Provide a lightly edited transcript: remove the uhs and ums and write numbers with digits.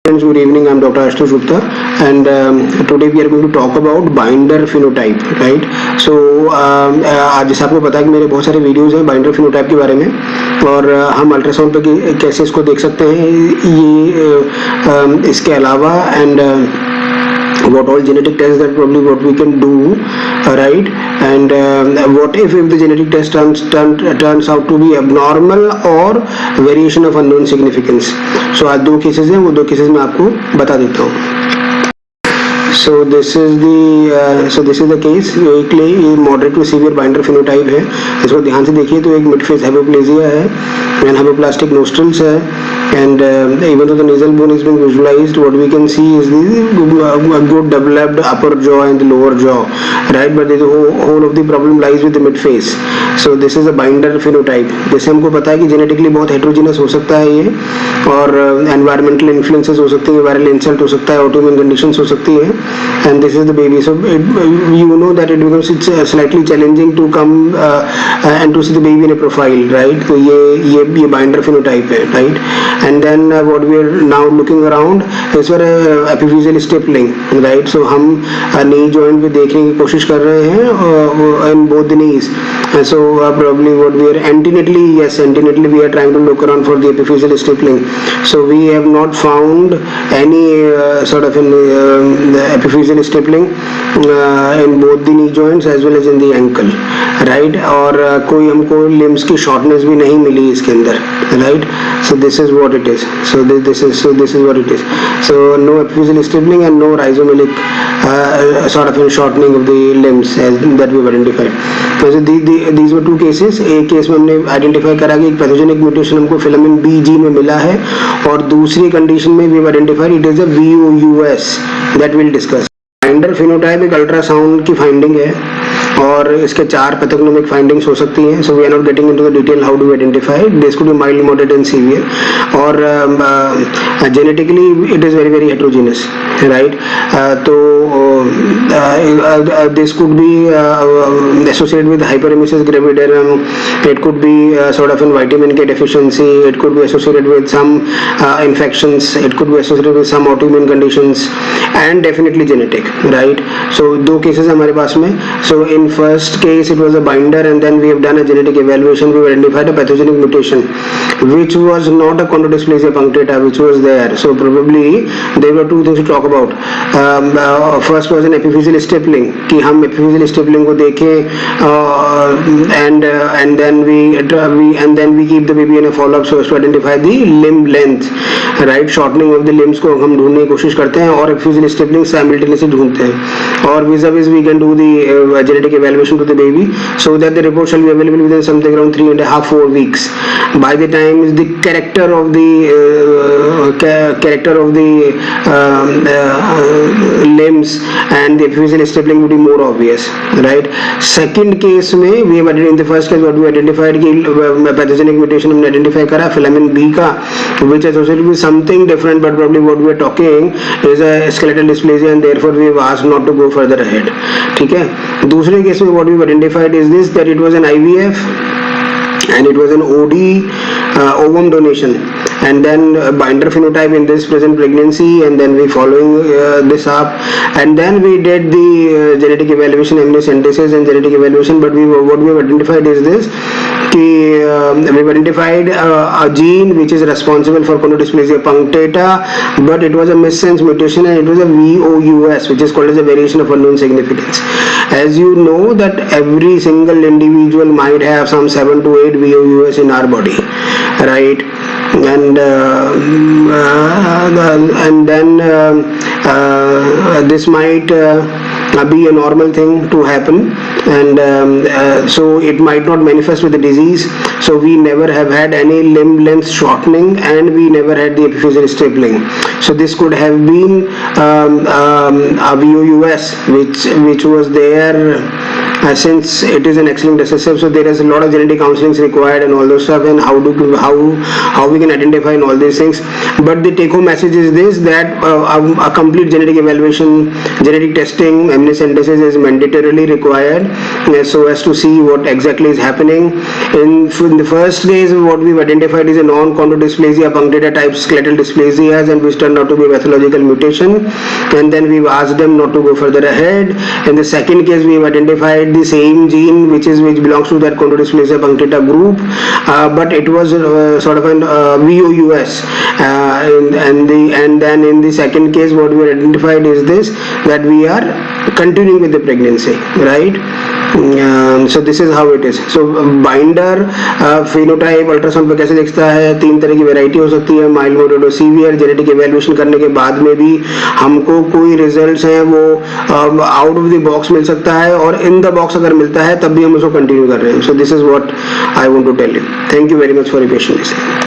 Friends, good evening. I'm Dr. Ashutosh Gupta, and today we are going to talk about binder phenotype, right? So आज जैसे आपको पता है कि मेरे बहुत सारे वीडियोस हैं बाइंडर फिनोटाइप के बारे में, और हम अल्ट्रासाउंड पे कैसे इसको देख सकते हैं ये इसके अलावा, and what all genetic tests that probably what we can do, right? And what if the genetic test turns out to be abnormal or variation of unknown significance. So आज दो केसेस हैं, वो दो केसेस मैं आपको बता देता हूँ. So this is the case. एक moderate to severe binder phenotype है. इसको ध्यान से देखिए तो एक mid face hypoplasia है, and hypoplastic nostrils है, and even though the nasal bone is being visualized, what we can see is the good developed upper jaw and the lower jaw, right? But the whole of the problem lies with the mid face. So this is a binder phenotype. जैसे हमको पता है कि genetically बहुत heterogeneous हो सकता है ये, और environmental influences हो सकती हैं, viral insult हो सकता है, autoimmune conditions हो सकती है, and this is the baby. So you know that it becomes slightly challenging to come and to see the baby in a profile, right? तो ये binder phenotype है, right? And then what we are now looking around is for epiphyseal stippling, right? So हम knee joint पे देखने की कोशिश कर रहे हैं in both the knees. And so probably what we are antenatally we are trying to look around for the epiphyseal stippling. So we have not found any sort of the epiphyseal stippling in both the knee joints as well as in the ankle, right? और कोई हमको limbs की shortness भी नहीं मिली इसके अंदर, right? So this is what it is. So this is what it is. So no epiphyseal stippling and no rhizomelic sort of shortening of the limbs as that we have identified. So these were two cases. एक case में हमने identify करा कि एक pathogenic mutation हमको filament B gene में मिला है, और दूसरी कंडीशन में we have identified it is a VOUS that will discuss. Binder phenotype एक अल्ट्रासाउंड की फाइंडिंग है, और इसके 4 पैथोजेनिक फाइंडिंग्स हो सकती हैं. So we are not getting into the detail how do identify. This could be mild, moderate and severe, और genetically it is very very heterogeneous, right? तो this could be associated with hyperemesis gravidarum. It could be sort of in vitamin K deficiency. It could be associated with some infections. It could be associated with some autoimmune conditions, and definitely genetic, right? So दो cases हमारे पास में. So in first case it was a binder, and then we have done a genetic evaluation. We identified a pathogenic mutation which was not a chondrodysplasia punctata, which was there. So probably there were two things to talk about. First was an epiphyseal stippling, कि हम epiphyseal stippling को देखें, and then we keep the baby in a follow-up so as to identify the limb length, right? Shortening of the limbs को हम ढूंढने की कोशिश करते हैं, और epiphyseal stippling simultaneously ढूंढते हैं, और vis-a-vis we can do the genetic evaluation to the baby so that the report shall be available within something around 3.5-4 weeks. By the time the character of the limbs and the epiphyseal stippling would be more obvious, right? Second case में we have in the first case what we identified कि pathogenic mutation हमने identify करा filament B का, which is associated with something different, but probably what we are talking is a skeletal dysplasia, and therefore we have asked not to go further ahead. ठीक है? दूसरे case में what we have identified is this, that it was an IVF and it was an OD ovum donation, and then binder phenotype in this present pregnancy, and then we following this up, and then we did the genetic evaluation, amniocentesis and genetic evaluation. But what we have identified is this, we have identified a gene which is responsible for chondrodysplasia punctata, but it was a missense mutation, and it was a VOUS, which is called as a variation of unknown significance. As you know that every single individual might have some 7 to 8 VOUS in our body, right? And then this might be a normal thing to happen, and so it might not manifest with the disease. So we never have had any limb length shortening, and we never had the epiphyseal stippling. So this could have been a VOUS which was there since it is an X-linked recessive, so there is a lot of genetic counseling required and all those stuff, and how we can identify and all these things. But the take-home message is this, that a complete genetic evaluation, genetic testing, amniocentesis is mandatorily required, so as to see what exactly is happening. In the first case, what we've identified is a non-chondrodysplasia punctata type skeletal dysplasias, and which turned out to be a pathological mutation, and then we've asked them not to go further ahead. In the second case, we've identified the same gene which belongs to that chondrodysplasia punctata group, but it was sort of an VOUS, and then in the second case, what we identified is this, that we are continuing with the pregnancy, right? So this is how it is. So binder phenotype ultrasound पे कैसे दिखता है, 3 तरह की variety हो सकती है, mild, moderate और सीवियर. जेनेटिक इवैल्यूएशन करने के बाद में भी हमको कोई रिजल्ट्स हैं वो आउट ऑफ द बॉक्स मिल सकता है, और इन द बॉक्स अगर मिलता है तब भी हम उसको कंटिन्यू कर रहे हैं. So this is what I want to tell you. Thank you very much for your patience.